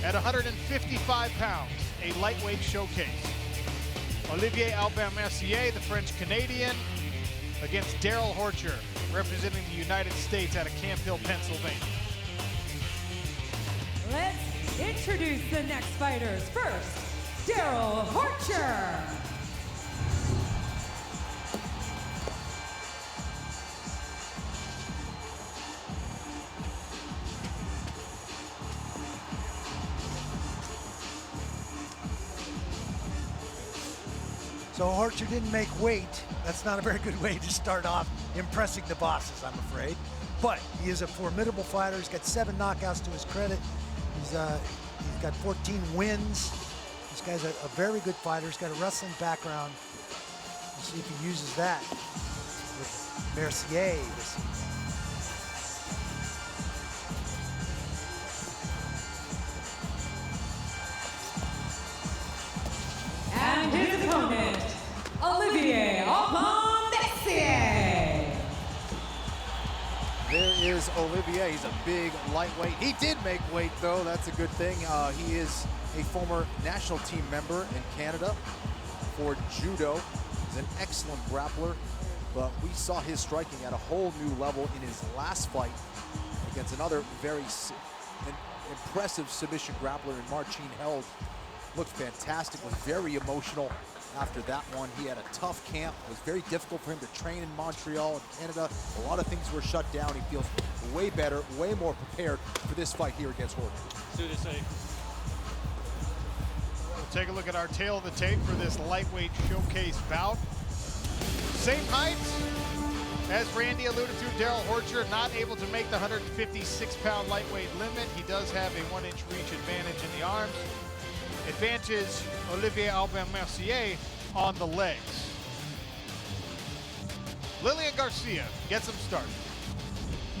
At 155 pounds, a lightweight showcase. Olivier Aubin Mercier, the French-Canadian, against Darrell Horcher, representing the United States out of Camp Hill, Pennsylvania. Let's introduce the next fighters. First, Darrell Horcher. So Horcher didn't make weight. That's not a very good way to start off impressing the bosses, I'm afraid. But he is a formidable fighter. He's got 7 knockouts to his credit. He's got 14 wins. This guy's a very good fighter. He's got a wrestling background. We'll see if he uses that with Mercier. And his opponent, Olivier Aubin Mercier. There is Olivier. He's a big lightweight. He did make weight, though. That's a good thing. He is a former national team member in Canada for judo. He's an excellent grappler, but we saw his striking at a whole new level in his last fight against another very impressive submission grappler in Marcin Held. Looked fantastic, was very emotional after that one. He had a tough camp. It was very difficult for him to train in Montreal and Canada. A lot of things were shut down. He feels way better, way more prepared for this fight here against Horcher. We'll take a look at our tail of the tape for this lightweight showcase bout. Same height, as Randy alluded to, Darrell Horcher not able to make the 156-pound lightweight limit. He does have a 1-inch reach advantage in the arms. Advantage Olivier Aubin Mercier on the legs. Lillian Garcia gets him started.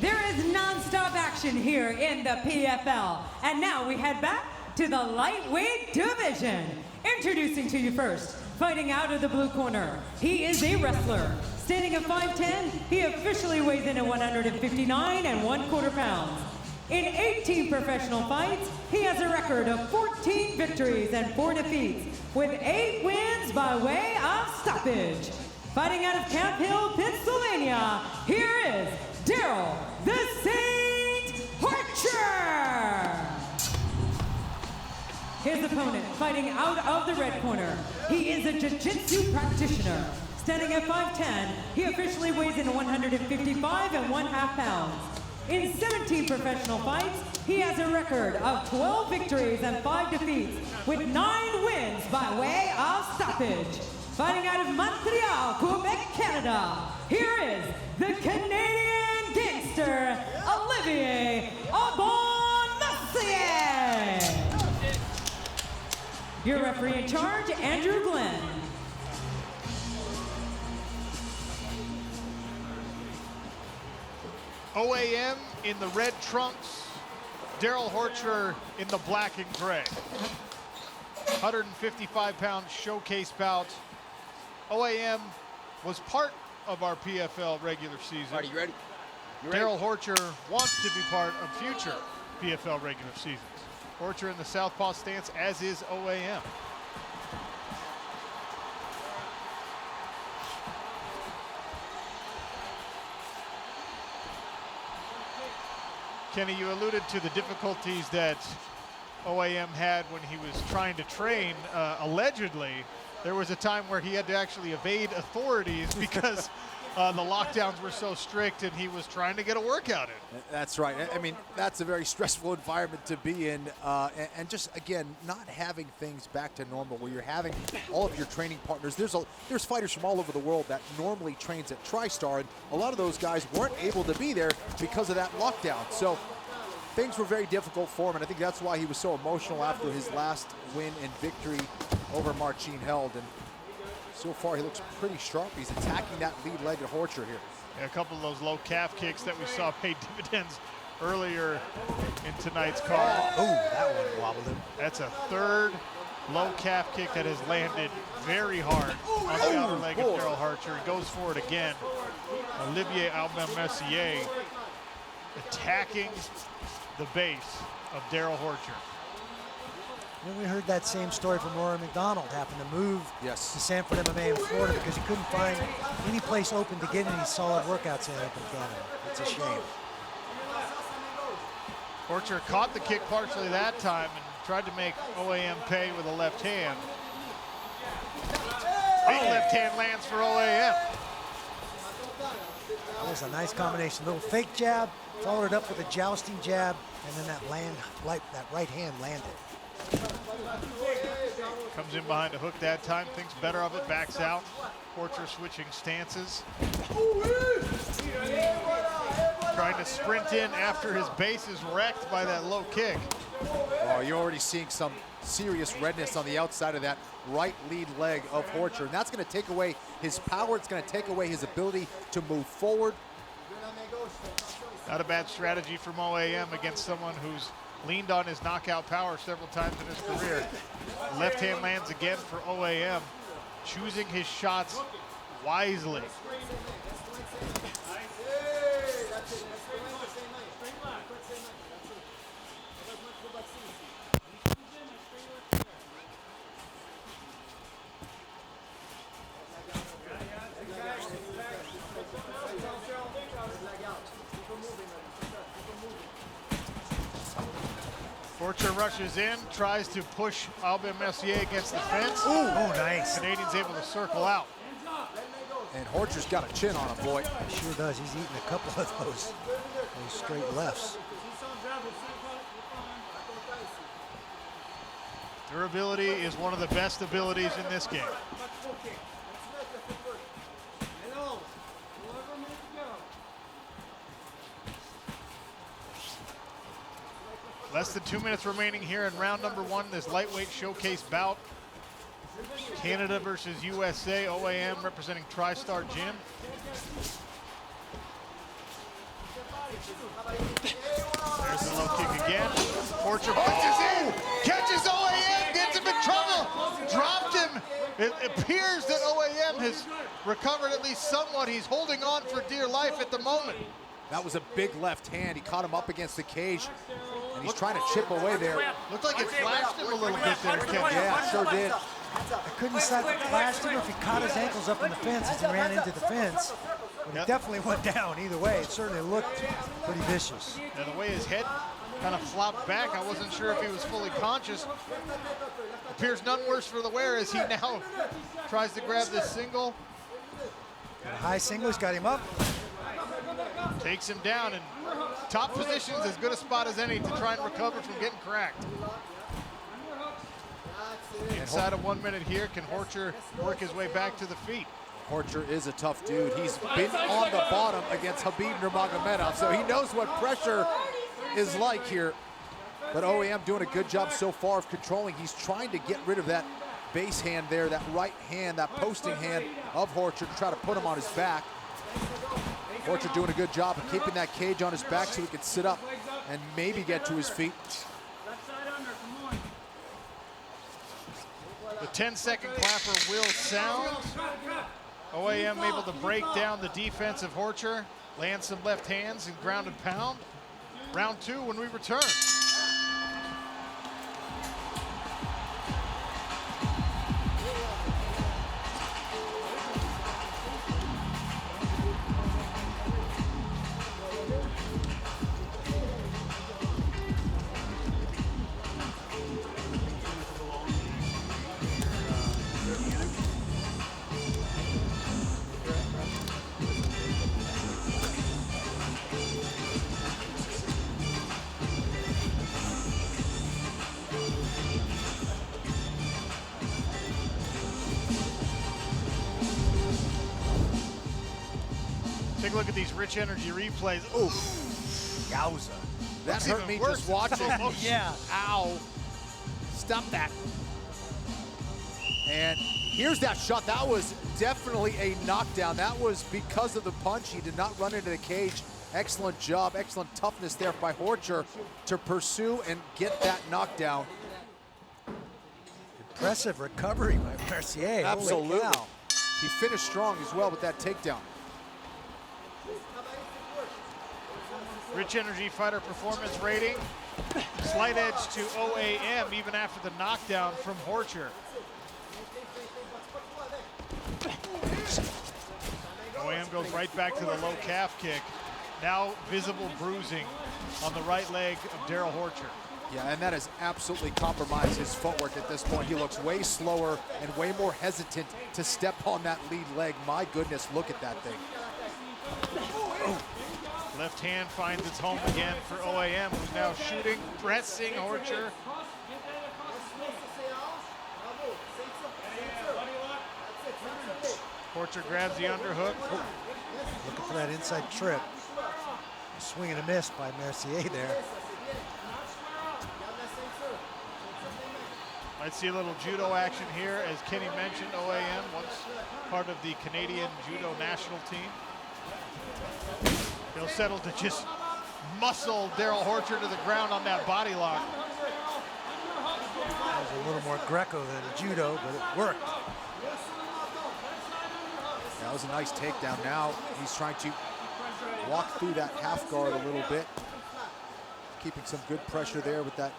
There is non-stop action here in the PFL. And now we head back to the lightweight division. Introducing to you first, fighting out of the blue corner. He is a wrestler. Standing at 5'10", he officially weighs in at 159 1/4 pounds. In 18 professional fights, he has a record of 14 victories and 4 defeats, with 8 wins by way of stoppage. Fighting out of Camp Hill, Pennsylvania, here is Darrell the Saint Horcher. His opponent, fighting out of the red corner, he is a jiu-jitsu practitioner. Standing at 5'10", he officially weighs in at 155 1/2 pounds. In 17 professional fights, he has a record of 12 victories and 5 defeats, with 9 wins by way of stoppage. Fighting out of Montreal, Quebec, Canada, here is the Canadian gangster, Olivier Aubin Mercier. Your referee in charge, Andrew Glenn. OAM in the red trunks, Darrell Horcher in the black and gray. 155-pound showcase bout. OAM was part of our PFL regular season. Are you ready? Darrell Horcher wants to be part of future PFL regular seasons. Horcher in the southpaw stance, as is OAM. Kenny, you alluded to the difficulties that OAM had when he was trying to train. Allegedly, there was a time where he had to actually evade authorities because the lockdowns were so strict and he was trying to get a workout in. That's right. I mean, that's a very stressful environment to be in. And just, again, not having things back to normal where you're having all of your training partners. There's fighters from all over the world that normally trains at TriStar, and a lot of those guys weren't able to be there because of that lockdown. So things were very difficult for him, and I think that's why he was so emotional after his last win and victory over Marcin Held. And so far, he looks pretty sharp. He's attacking that lead leg of Horcher here. Yeah, a couple of those low calf kicks that we saw paid dividends earlier in tonight's card. Oh, that one wobbled him. That's a third low calf kick that has landed very hard on the outer leg of Darrell Horcher. He goes for it again. Olivier Aubin Mercier attacking the base of Darrell Horcher. Then we heard that same story from Rory McDonald, happened to move to Sanford MMA in Florida because he couldn't find any place open to get any solid workouts in up in Canada. It's a shame. Horcher caught the kick partially that time and tried to make OAM pay with a left hand. Big left hand lands for OAM. That was a nice combination. Little fake jab, followed it up with a jousting jab, and then that right hand landed. Comes in behind a hook that time, thinks better of it, backs out. Horcher switching stances. Trying to sprint in after his base is wrecked by that low kick. Oh, you're already seeing some serious redness on the outside of that right lead leg of Horcher, and that's going to take away his power. It's going to take away his ability to move forward. Not a bad strategy from OAM against someone who's leaned on his knockout power several times in his career. Left hand lands again for OAM, choosing his shots wisely. Horcher rushes in, tries to push Aubin Mercier against the fence. Ooh, oh, nice. Canadian's able to circle out. And Horcher's got a chin on him, boy. He sure does. He's eating a couple of those straight lefts. Durability is one of the best abilities in this game. Less than 2 minutes remaining here in round number 1, this lightweight showcase bout. Canada versus USA, OAM representing TriStar Gym. There's the low kick again. Horcher punches in, catches OAM, gets him in trouble, dropped him. It appears that OAM has recovered at least somewhat. He's holding on for dear life at the moment. That was a big left hand. He caught him up against the cage, and he's trying to chip away there. Looked like it flashed him a little bit there, Ken. Yeah, sure did. I couldn't decide if it flashed him or if he caught his ankles up in the fence as he ran into the fence. But he definitely went down either way. It certainly looked pretty vicious. And the way his head kind of flopped back, I wasn't sure if he was fully conscious. Appears none worse for the wear as he now tries to grab this single. And a high single, he's got him up. Takes him down, and top position's as good a spot as any to try and recover from getting cracked. Inside of 1 minute here, can Horcher work his way back to the feet? Horcher is a tough dude. He's been on the bottom against Khabib Nurmagomedov, so he knows what pressure is like here. But OAM doing a good job so far of controlling. He's trying to get rid of that base hand there, that right hand, that posting hand of Horcher to try to put him on his back. Horcher doing a good job of keeping that cage on his back so he can sit up and maybe get to his feet. The 10-second clapper will sound. OAM able to break down the defense of Horcher, land some left hands and ground and pound. Round 2 when we return. Take a look at these rich energy replays. Ooh, Yowza. That hurt me just watching. Yeah. Ow. Stop that. And here's that shot. That was definitely a knockdown. That was because of the punch. He did not run into the cage. Excellent job, excellent toughness there by Horcher to pursue and get that knockdown. Impressive recovery by Mercier. Absolutely. Holy cow. He finished strong as well with that takedown. Rich Energy Fighter Performance Rating. Slight edge to OAM even after the knockdown from Horcher. OAM goes right back to the low calf kick. Now visible bruising on the right leg of Darrell Horcher. Yeah, and that has absolutely compromised his footwork at this point. He looks way slower and way more hesitant to step on that lead leg. My goodness, look at that thing. Oh. Left hand finds its home again for OAM, who's now shooting, pressing Horcher. Horcher grabs the underhook. Oh. Looking for that inside trip. A swing and a miss by Mercier there. Might see a little judo action here. As Kenny mentioned, OAM, once part of the Canadian judo national team. He'll settle to just muscle Darrell Horcher to the ground on that body lock. That was a little more Greco than judo, but it worked. That was a nice takedown. Now he's trying to walk through that half guard a little bit. Keeping some good pressure there with that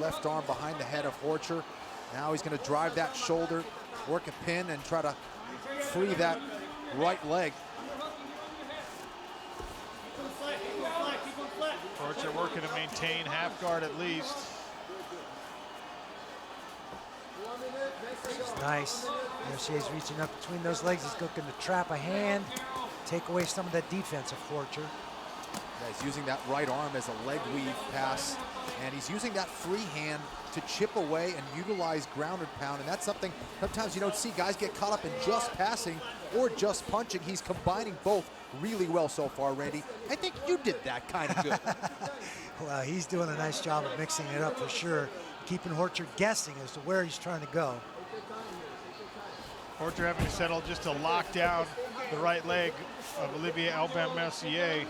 left arm behind the head of Horcher. Now he's going to drive that shoulder, work a pin, and try to free that right leg. Horcher working to maintain half guard at least. This is nice. Mercier's reaching up between those legs. He's looking to trap a hand, take away some of that defense of Horcher. Yeah, he's using that right arm as a leg weave pass, and he's using that free hand to chip away and utilize ground and pound, and that's something sometimes you don't see. Guys get caught up in just passing or just punching. He's combining both really well so far, Randy. I think you did that kind of good. Well, he's doing a nice job of mixing it up for sure, keeping Horcher guessing as to where he's trying to go. Horcher having to settle just to lock down the right leg of Olivier Aubin Mercier.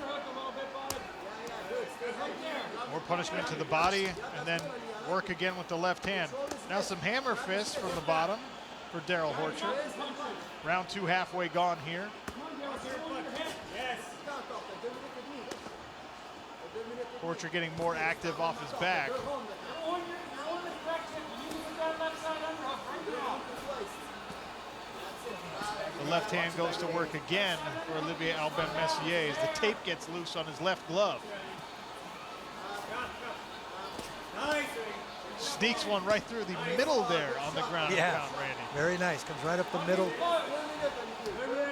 More punishment to the body, and then work again with the left hand. Now some hammer fists from the bottom for Darrell Horcher. Round two halfway gone here. Horcher getting more active off his back. The left hand goes to work again for Olivier Aubin Mercier as the tape gets loose on his left glove. Sneaks one right through the middle there on the ground. Yeah, pound, Randy. Very nice. Comes right up the middle.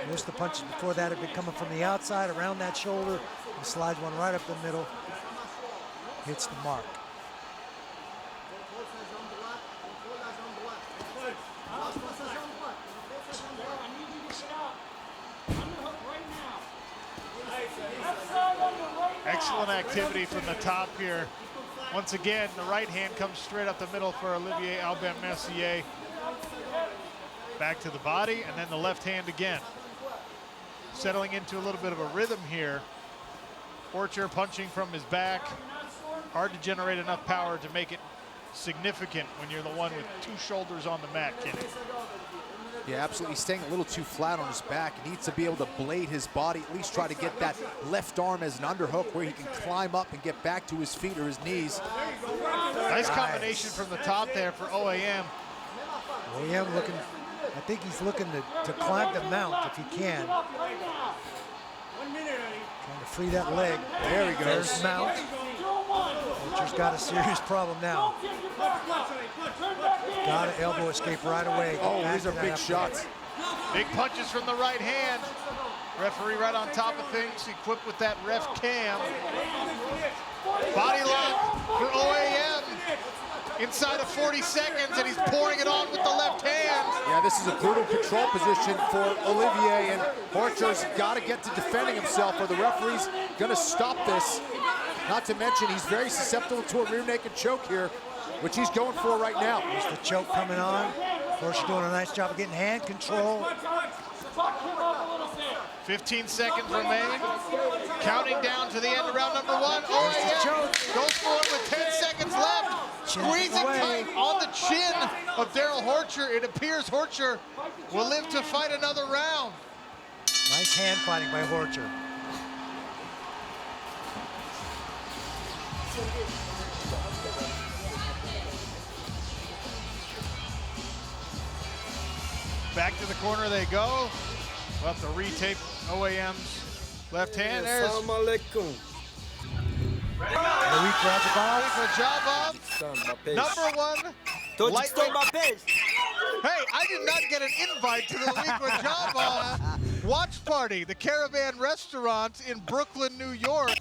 Missed the punches before that had been coming from the outside around that shoulder. He slides one right up the middle. Hits the mark. Excellent activity from the top here. Once again, the right hand comes straight up the middle for Olivier Aubin Mercier. Back to the body, and then the left hand again. Settling into a little bit of a rhythm here. Horcher punching from his back. Hard to generate enough power to make it significant when you're the one with two shoulders on the mat, Kenny. Yeah, absolutely. He's staying a little too flat on his back. He needs to be able to blade his body, at least try to get that left arm as an underhook where he can climb up and get back to his feet or his knees. Nice combination from the top there for OAM. OAM looking, I think he's looking to climb the mount if he can. Trying to free that leg. There he goes. There's mount. Horcher's got a serious problem now. Got to elbow escape right away. Oh, these are big shots. Big punches from the right hand. Referee right on top of things, equipped with that ref cam. Body lock for OAM. Inside of 40 seconds, and he's pouring it on with the left hand. Yeah, this is a brutal control position for Olivier, and Horcher's got to get to defending himself, or the referee's going to stop this. Not to mention, he's very susceptible to a rear naked choke here, which he's going for right now. There's the choke coming on. Horcher doing a nice job of getting hand control. 15 seconds remain. Counting down to the end of round number one. OAM goes for it with 10 seconds left. Squeezing tight on the chin of Darrell Horcher. It appears Horcher will live to fight another round. Nice hand fighting by Horcher. Back to the corner they go. We'll have to retape OAM's left hand. There's Assalamu alaikum. Louis Rajabov, number one. Lightweight. Hey, I did not get an invite to the Louis Rajabov watch party, the Caravan Restaurant in Brooklyn, New York.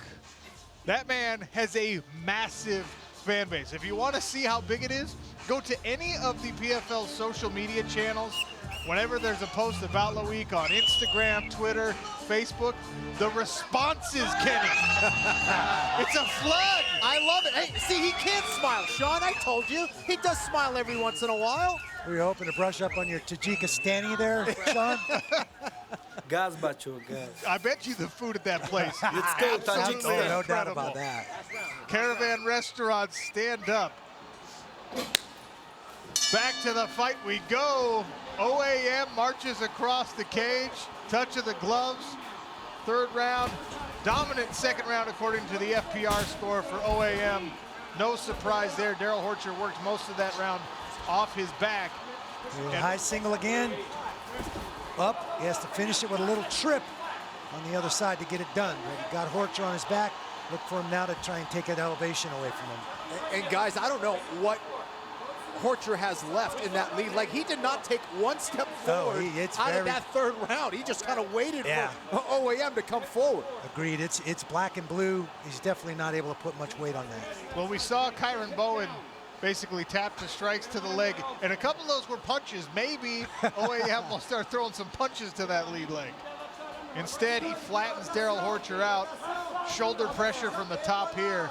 That man has a massive fan base. If you want to see how big it is, go to any of the PFL social media channels. Whenever there's a post about Loic on Instagram, Twitter, Facebook, the responses, Kenny. It's a flood. I love it. Hey, see, he can't smile, Sean. I told you. He does smile every once in a while. Were you hoping to brush up on your Tajikistani there, Sean? Gaz, bacho, gaz. I bet you the food at that place. Let's go, Absolutely Tajikistan. No doubt incredible. about that. Caravan Restaurant, stand up. Back to the fight we go. OAM marches across the cage. Touch of the gloves. Third round. Dominant second round according to the FPR score for OAM. No surprise there. Darrell Horcher worked most of that round off his back. High single again. Up. He has to finish it with a little trip on the other side to get it done. But he got Horcher on his back. Look for him now to try and take that elevation away from him. And guys, I don't know what Horcher has left in that lead. Like, he did not take one step forward out of that third round. He just kind of waited for OAM to come forward. Agreed. It's black and blue. He's definitely not able to put much weight on that. Well, we saw Kyron Bowen basically tap the strikes to the leg, and a couple of those were punches. Maybe OAM will start throwing some punches to that lead leg. Instead, he flattens Darrell Horcher out. Shoulder pressure from the top here.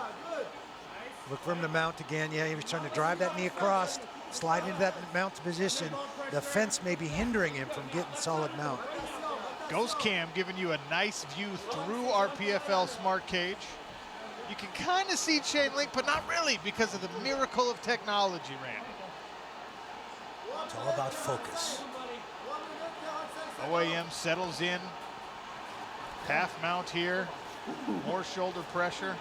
Look for him to mount again. Yeah, he was trying to drive that knee across, slide into that mount position. The fence may be hindering him from getting solid mount. Ghost Cam giving you a nice view through our PFL Smart Cage. You can kind of see chain link, but not really because of the miracle of technology, Randy. It's all about focus. OAM settles in. Half mount here. More shoulder pressure.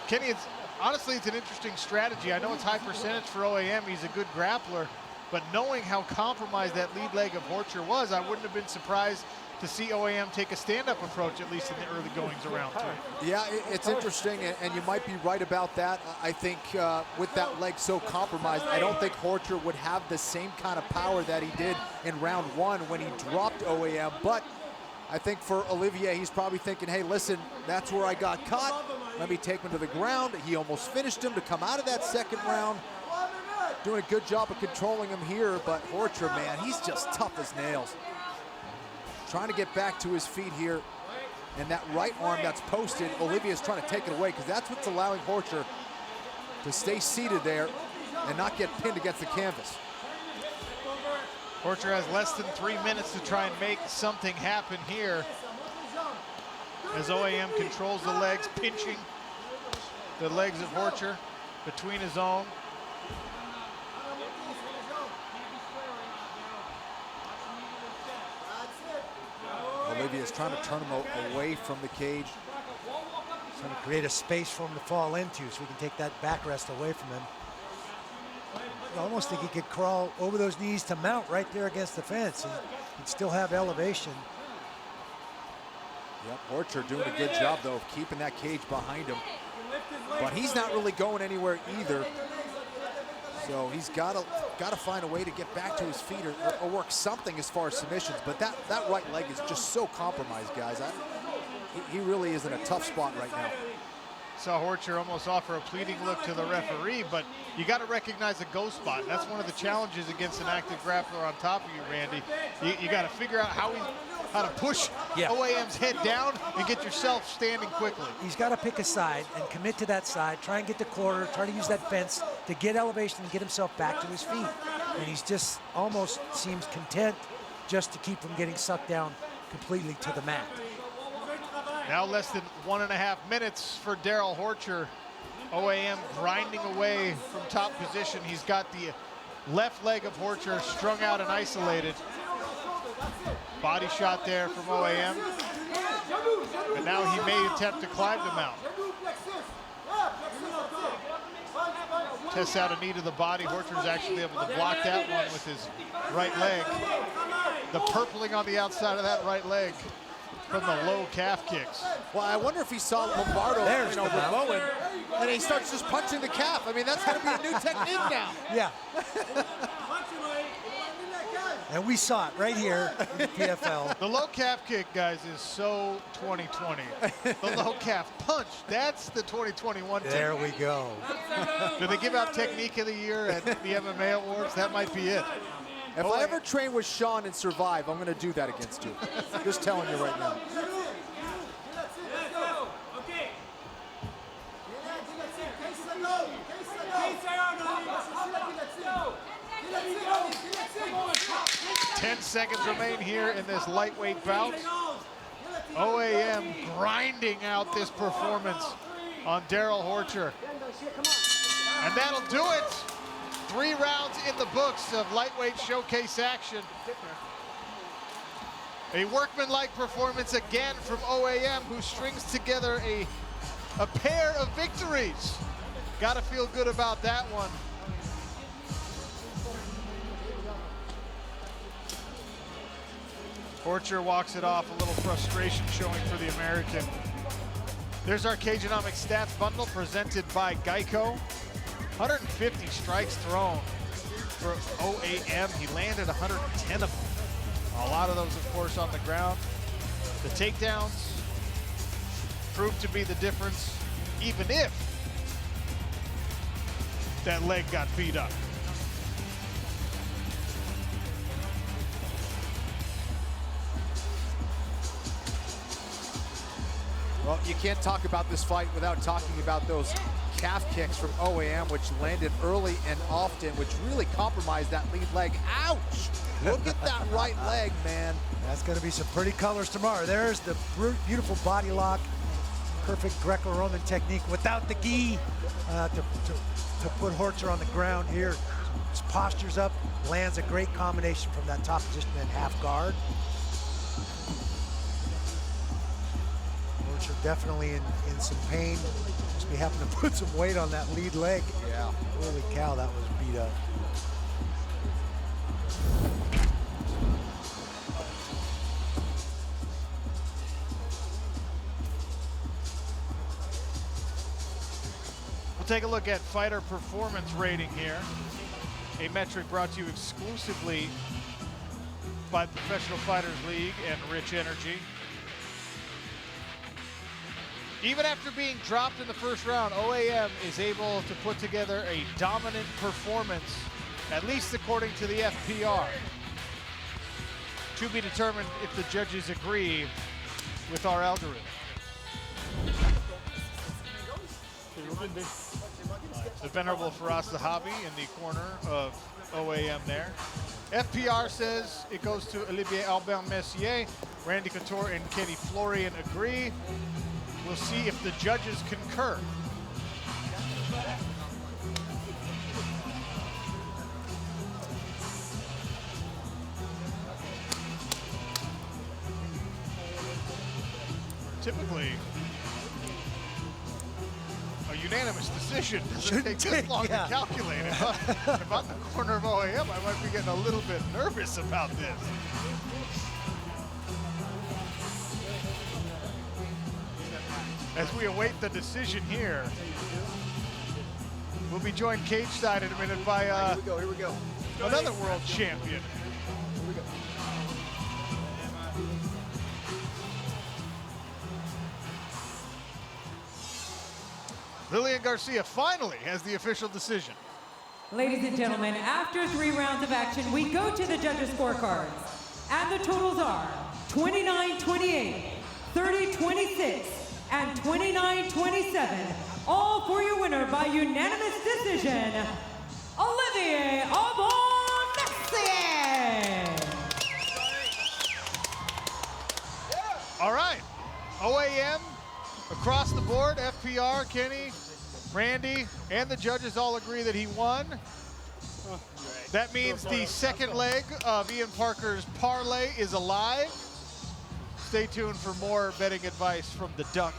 Kenny, honestly, it's an interesting strategy. I know it's high percentage for OAM. He's a good grappler. But knowing how compromised that lead leg of Horcher was, I wouldn't have been surprised to see OAM take a stand-up approach, at least in the early goings around two. Yeah, it's interesting, and you might be right about that. I think with that leg so compromised, I don't think Horcher would have the same kind of power that he did in round one when he dropped OAM. But I think for Olivier, he's probably thinking, hey, listen, that's where I got caught. Let me take him to the ground. He almost finished him to come out of that second round. Doing a good job of controlling him here, but Horcher, man, he's just tough as nails. Trying to get back to his feet here. And that right arm that's posted, Olivier's trying to take it away because that's what's allowing Horcher to stay seated there and not get pinned against the canvas. Horcher has less than 3 minutes to try and make something happen here as OAM controls the legs, pinching the legs of Horcher between his own. Olivier's trying to turn him away from the cage. Trying to create a space for him to fall into so we can take that backrest away from him. I almost think he could crawl over those knees to mount right there against the fence. He'd still have elevation. Yep, Horcher doing a good job, though, of keeping that cage behind him. But he's not really going anywhere either. So he's got to find a way to get back to his feet or work something as far as submissions. But that right leg is just so compromised, guys. He really is in a tough spot right now. Saw Horcher almost offer a pleading look to the referee, but you got to recognize a go spot. And that's one of the challenges against an active grappler on top of you, Randy. You got to figure out how to push OAM's head down and get yourself standing quickly. He's got to pick a side and commit to that side, try and get the quarter, try to use that fence to get elevation and get himself back to his feet. And he's just almost seems content just to keep from getting sucked down completely to the mat. Now less than 1.5 minutes for Darrell Horcher. OAM grinding away from top position. He's got the left leg of Horcher strung out and isolated. Body shot there from OAM. And now he may attempt to climb the mountain. tests out a knee to the body. Horcher's actually able to block that one with his right leg. The purpling on the outside of that right leg from the low calf kicks. Well, I wonder if he saw Lombardo, Bowen, and he starts just punching the calf. I mean, that's going to be a new technique now. Yeah. And we saw it right here in the PFL. The low calf kick, guys, is so 2020. The low calf punch, that's the 2021 There technique. we go. Do they give out Technique of the Year at the MMA Awards? That might be it. If I ever train with Sean and survive, I'm going to do that against you. Just telling you right now. Okay. 10 seconds remain here in this lightweight bout. OAM grinding out this performance on Darrell Horcher. And that'll do it. 3 rounds in the books of lightweight showcase action. A workmanlike performance again from OAM, who strings together a pair of victories. Gotta feel good about that one. Horcher walks it off, a little frustration showing for the American. There's our Cageonomics stats bundle presented by Geico. 150 strikes thrown for OAM. He landed 110 of them. A lot of those, of course, on the ground. The takedowns proved to be the difference, even if that leg got beat up. Well, you can't talk about this fight without talking about those calf kicks from OAM, which landed early and often, which really compromised that lead leg. Ouch! Look at that right leg, man. That's going to be some pretty colors tomorrow. There's the beautiful body lock. Perfect Greco-Roman technique without the gi to put Horcher on the ground here. His posture's up, lands a great combination from that top position and half guard. Horcher definitely in some pain. Just be having to put some weight on that lead leg. Yeah. Holy cow, that was beat up. Take a look at fighter performance rating here, a metric brought to you exclusively by the Professional Fighters League and Rich Energy. Even after being dropped in the first round, OAM is able to put together a dominant performance, at least according to the FPR. To be determined if the judges agree with our algorithm. The venerable Faraz Zahabi in the corner of OAM there. FPR says it goes to Olivier Aubin Mercier. Randy Couture and Kenny Florian agree. We'll see if the judges concur. Typically, a unanimous decision doesn't take this long to calculate it. If I'm in the corner of OAM, I might be getting a little bit nervous about this. As we await the decision here, we'll be joined cage-side in a minute by Here we go. another world champion. Here we go. Lillian Garcia finally has the official decision. Ladies and gentlemen, after 3 rounds of action, we go to the judges' scorecards. And the totals are 29-28, 30-26, and 29-27. All for your winner by unanimous decision, Olivier Aubin Mercier. All right, OAM across the board, FPR, Kenny, Randy, and the judges all agree that he won. That means the second leg of Ian Parker's parlay is alive. Stay tuned for more betting advice from the Duck.